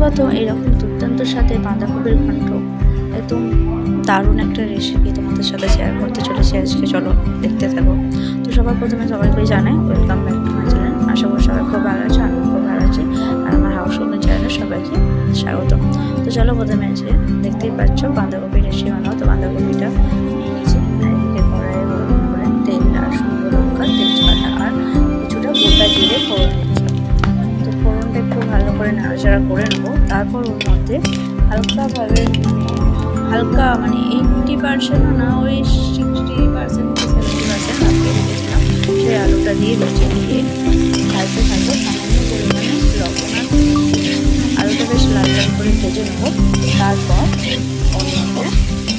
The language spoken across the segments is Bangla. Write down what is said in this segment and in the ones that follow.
প্রথম এরকম দুর্দান্তর সাথে বাঁধাকপির ঘন্ট একদম দারুণ একটা রেসিপি তোমাদের সাথে শেয়ার করতে চলেছি আজকে। চলো দেখতে থাকো। তো সবার প্রথমে সবাইকে জানাই welcome back to my channel. আশা করি সবাই খুব ভালো আছে, আমি খুব ভালো আছি। আর আমার হাউস হোল্ডিং চ্যানেলে সবাইকে স্বাগত। তো চলো প্রথমে আজকে দেখতেই পাচ্ছ বাঁধাকপির রেসিপি বানাও। তো বাঁধাকপিটা নিয়ে নিয়েছি, এদিকে কড়াইয়ে গরম করে তেল আর শুকনো লঙ্কা, তেজপাতা আর কিছুটা গোটা জিরে ফোড়ন দিচ্ছি। তো ফোড়নটা একটু ভালো করে নাড়াচাড়া করে নেবো। তারপর ওর মধ্যে হালকাভাবে হালকা 80%ও না, ওই 60% থেকে 70% আটকে রেখেছিলাম সেই আলুটা দিয়ে লুচি দিয়ে ভাজতে থাকবো। সামান্য পরিমাণে লবণ আর আলুটা বেশ লাল লাল করে ভেজে নেবো। তারপর ওর মধ্যে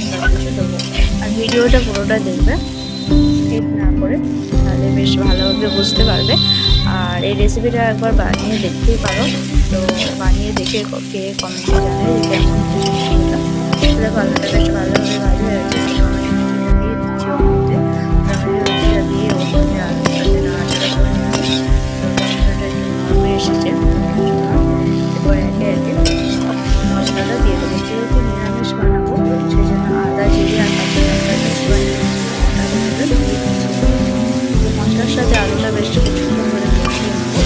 সব কিছু দেবো। আর ভিডিওটা পুরোটা দেখবে, স্কিপ না করে, তাহলে বেশ ভালোভাবে বুঝতে পারবে। আর এই রেসিপিটা একবার বানিয়ে দেখতেই পারো। তো বানিয়ে দেখে কে কমেন্টে জানায় যে কেমন রেসিপিটা। দেখো আলুটা বেশ ভালোভাবে ভাজা হয়ে গেছে। দিয়ে দিচ্ছি ওর মধ্যে টমেটোটা দিয়ে ওর মধ্যে আলুর সাথে নাড়াচাড়া করে নেবো। তো টমেটোটা একটু নরমে এসেছে, এরপর একে একে মশলাটা দিয়ে দেবো। যেহেতু নিরামিষ বানাবো সেই জন্য আদা জিরে আর কাঁচা লঙ্কা পেস্ট বানিয়ে মশলার সাথে আলুটা বেশ কিছুক্ষণ ধরে কষিয়ে নেবো।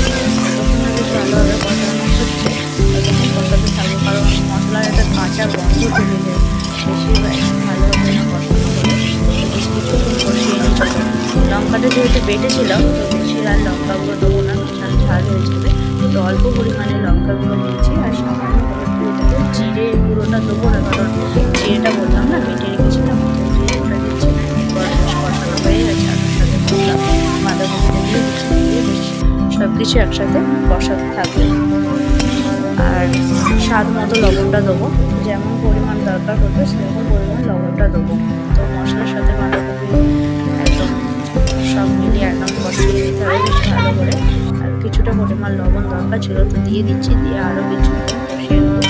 যখন বেশ ভালোভাবে কষানো হচ্ছে তখন কষাতে থাকবো, কারণ মশলার একটা কাঁচা গন্ধ চলে যায় বেশি ভালোভাবে না কষানো হলে। বেশ কিছুক্ষণ কষিয়ে নিয়ে চলো। লঙ্কাটা যেহেতু বেটেছিলাম তো বেশি আর লঙ্কাগুলো দেবো না, বিশাল ঝাল হয়ে যাবে। তো অল্প পরিমাণে লঙ্কাগুলো নিয়েছি আর সামান্য হলুদ দিয়ে দেবো। জিরে গুঁড়োটা দেবো না, কারণ জিরেটা বললাম না বেটে রেখেছিলাম, তো জিরেটা দিচ্ছি না। এরপর বেশ কষানো হয়ে গেছে আলুর সাথে মশলা, বাঁধাকপিটা দিয়ে দিচ্ছি, দিয়ে বেশ সব কিছু একসাথে কষাতে থাকবে। আর স্বাদ মতো লবণটা দেবো, যেমন পরিমাণ দরকার হতো সেরকম পরিমাণ লবণটা দেবো। তো মশলার সাথে বাঁধাকপি একদম সব মিলিয়ে একদম কষিয়ে দিতে হবে বেশ ভালো করে। আর কিছুটা পরিমাণ লবণ দরকার ছিল তো দিয়ে দিচ্ছি, দিয়ে আরও কিছুক্ষণ কষিয়ে নেবো।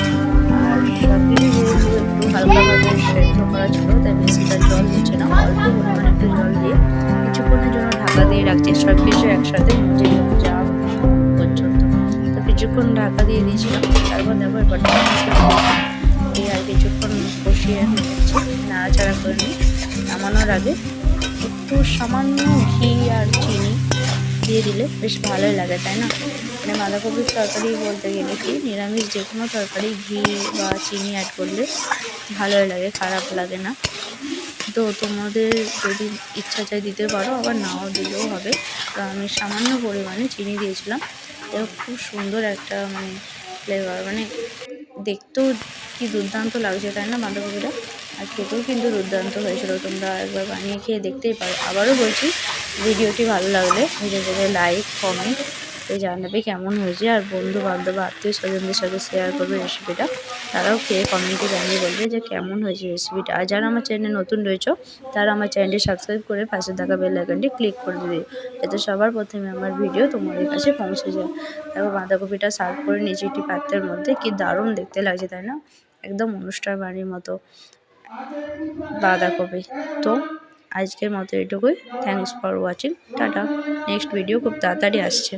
আর সব কিছু যেহেতু একটু হালকাভাবে সেদ্ধ করা ছিল তাই বেশিটা জল দিচ্ছে না, অল্প পরিমাণে একটু জল দিয়ে কিছুক্ষণের জন্য ঢাকা দিয়ে রাখছি সব কিছু একসাথে মজে যাওয়া পর্যন্ত। তো কিছুক্ষণ ঢাকা দিয়ে দিয়েছিলাম। তারপর দেখো এবার দিয়ে আর কিছুক্ষণ কষিয়ে নিচ্ছি, নাড়াচাড়া করে নিই। নামানোর আগে একটু সামান্য ঘি আর চিনি দিয়ে দিলে বেশ ভালোই লাগে, তাই না? বাঁধাকপির তরকারি বলতে গেলে কি নিরামিষ যে কোনো তরকারি ঘি বা চিনি অ্যাড করলে ভালোই লাগে, খারাপ লাগে না। তো তোমাদের যদি ইচ্ছা চাই দিতে পারো, আবার নাও দিলেও হবে। তো আমি সামান্য পরিমাণে চিনি দিয়েছিলাম। এটা খুব সুন্দর একটা ফ্লেভার, দেখতেও কি দুর্দান্ত লাগছে, তাই না বাঁধাকপিটা? আর খেতেও কিন্তু দুর্দান্ত হয়েছিল। তোমরা একবার বানিয়ে খেয়ে দেখতেই পারো। আবারও বলছি, ভিডিওটি ভালো লাগলে ভিডিওটিতে লাইক কমেন্ট জানাবে কেমন হয়েছে। আর বন্ধু বান্ধব আত্মীয় স্বজনদের সাথে শেয়ার করবে রেসিপিটা, তারাও খেয়ে কমেন্টে জানিয়ে বলবে যে কেমন হয়েছে রেসিপিটা। আর যারা আমার চ্যানেলে নতুন রয়েছে তারা আমার চ্যানেলটি সাবস্ক্রাইব করে পাশে থাকা বেল আইকনটি ক্লিক করে দেবে, যাতে সবার প্রথমে আমার ভিডিও তোমাদের কাছে পৌঁছে যায়। তারপর বাঁধাকপিটা সার্ভ করে নিয়েছি একটি পাত্রের মধ্যে। কি দারুণ দেখতে লাগছে, তাই না? একদম অনুষ্ঠান বাড়ির মতো বাঁধাকপি। তো আজকের মতো এটুকুই। Thanks for watching. Tata. Next video খুব তাড়াতাড়ি আসছে।